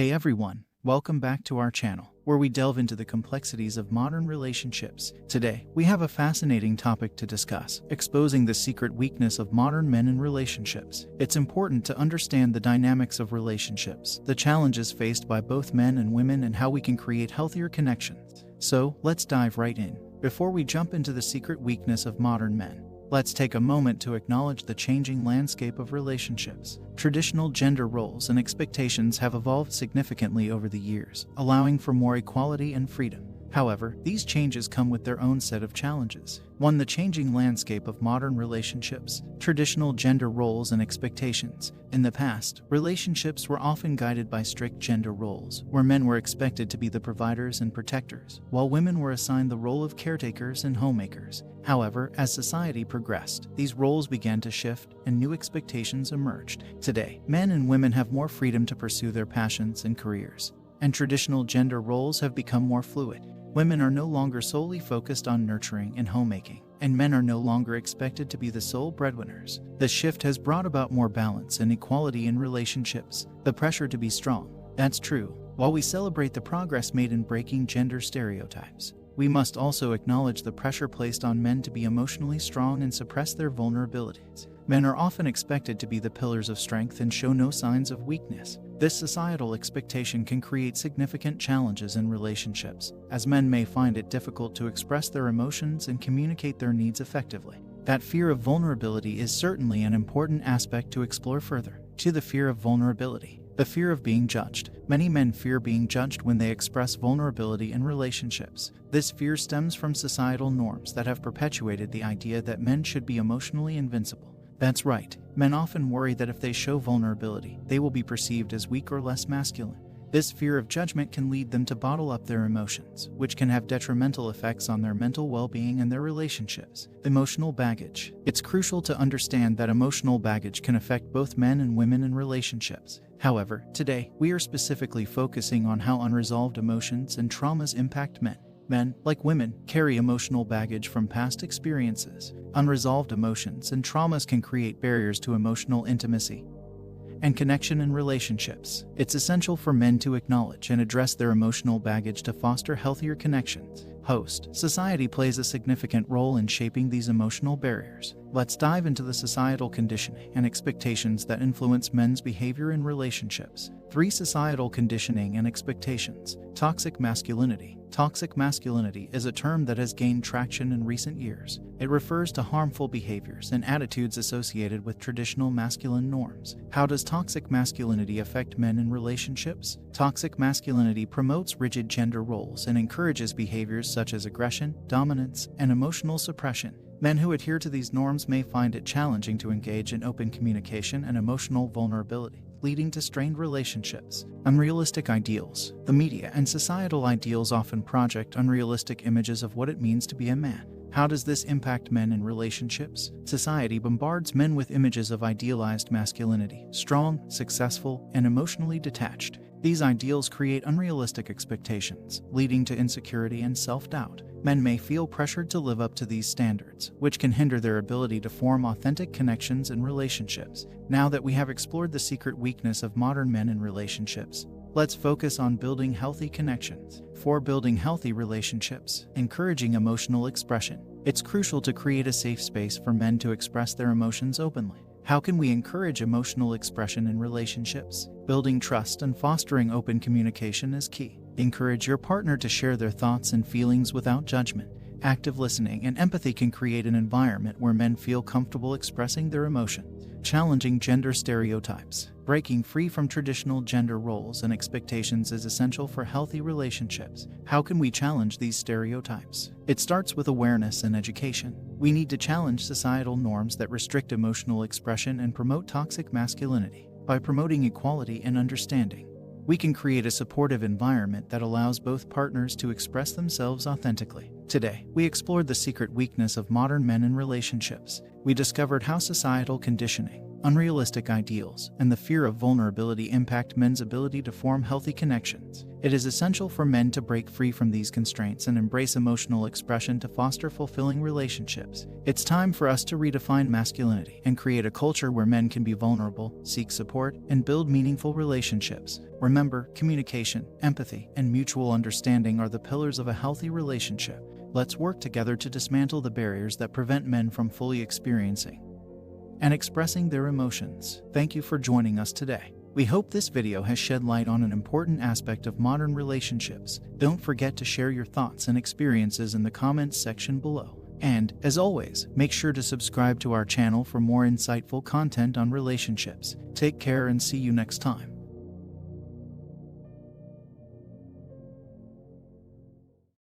Hey everyone, welcome back to our channel, where we delve into the complexities of modern relationships. Today, we have a fascinating topic to discuss, exposing the secret weakness of modern men in relationships. It's important to understand the dynamics of relationships, the challenges faced by both men and women, and how we can create healthier connections. So, let's dive right in. Before we jump into the secret weakness of modern men, let's take a moment to acknowledge the changing landscape of relationships. Traditional gender roles and expectations have evolved significantly over the years, allowing for more equality and freedom. However, these changes come with their own set of challenges. 1. The changing landscape of modern relationships. Traditional gender roles and expectations. In the past, relationships were often guided by strict gender roles, where men were expected to be the providers and protectors, while women were assigned the role of caretakers and homemakers. However, as society progressed, these roles began to shift and new expectations emerged. Today, men and women have more freedom to pursue their passions and careers, and traditional gender roles have become more fluid. Women are no longer solely focused on nurturing and homemaking, and men are no longer expected to be the sole breadwinners. This shift has brought about more balance and equality in relationships. The pressure to be strong. That's true. While we celebrate the progress made in breaking gender stereotypes, we must also acknowledge the pressure placed on men to be emotionally strong and suppress their vulnerabilities. Men are often expected to be the pillars of strength and show no signs of weakness. This societal expectation can create significant challenges in relationships, as men may find it difficult to express their emotions and communicate their needs effectively. That fear of vulnerability is certainly an important aspect to explore further. To the fear of vulnerability. The fear of being judged. Many men fear being judged when they express vulnerability in relationships. This fear stems from societal norms that have perpetuated the idea that men should be emotionally invincible. That's right. Men often worry that if they show vulnerability, they will be perceived as weak or less masculine. This fear of judgment can lead them to bottle up their emotions, which can have detrimental effects on their mental well-being and their relationships. Emotional baggage. It's crucial to understand that emotional baggage can affect both men and women in relationships. However, today, we are specifically focusing on how unresolved emotions and traumas impact men. Men, like women, carry emotional baggage from past experiences. Unresolved emotions and traumas can create barriers to emotional intimacy and connection in relationships. It's essential for men to acknowledge and address their emotional baggage to foster healthier connections. Host. Society plays a significant role in shaping these emotional barriers. Let's dive into the societal conditioning and expectations that influence men's behavior in relationships. 3. Societal conditioning and expectations. Toxic masculinity. Toxic masculinity is a term that has gained traction in recent years. It refers to harmful behaviors and attitudes associated with traditional masculine norms. How does toxic masculinity affect men in relationships? Toxic masculinity promotes rigid gender roles and encourages behaviors such as aggression, dominance, and emotional suppression. Men who adhere to these norms may find it challenging to engage in open communication and emotional vulnerability, leading to strained relationships. Unrealistic ideals. The media and societal ideals often project unrealistic images of what it means to be a man. How does this impact men in relationships? Society bombards men with images of idealized masculinity, strong, successful, and emotionally detached. These ideals create unrealistic expectations, leading to insecurity and self-doubt. Men may feel pressured to live up to these standards, which can hinder their ability to form authentic connections and relationships. Now that we have explored the secret weakness of modern men in relationships, let's focus on building healthy connections. For building healthy relationships, encouraging emotional expression. It's crucial to create a safe space for men to express their emotions openly. How can we encourage emotional expression in relationships? Building trust and fostering open communication is key. Encourage your partner to share their thoughts and feelings without judgment. Active listening and empathy can create an environment where men feel comfortable expressing their emotions. Challenging gender stereotypes. Breaking free from traditional gender roles and expectations is essential for healthy relationships. How can we challenge these stereotypes? It starts with awareness and education. We need to challenge societal norms that restrict emotional expression and promote toxic masculinity. By promoting equality and understanding, we can create a supportive environment that allows both partners to express themselves authentically. Today, we explored the secret weakness of modern men in relationships. we discovered how societal conditioning, unrealistic ideals, and the fear of vulnerability impact men's ability to form healthy connections. It is essential for men to break free from these constraints and embrace emotional expression to foster fulfilling relationships. It's time for us to redefine masculinity and create a culture where men can be vulnerable, seek support, and build meaningful relationships. Remember, communication, empathy, and mutual understanding are the pillars of a healthy relationship. Let's work together to dismantle the barriers that prevent men from fully experiencing and expressing their emotions. Thank you for joining us today. We hope this video has shed light on an important aspect of modern relationships. Don't forget to share your thoughts and experiences in the comments section below. And, as always, make sure to subscribe to our channel for more insightful content on relationships. Take care and see you next time.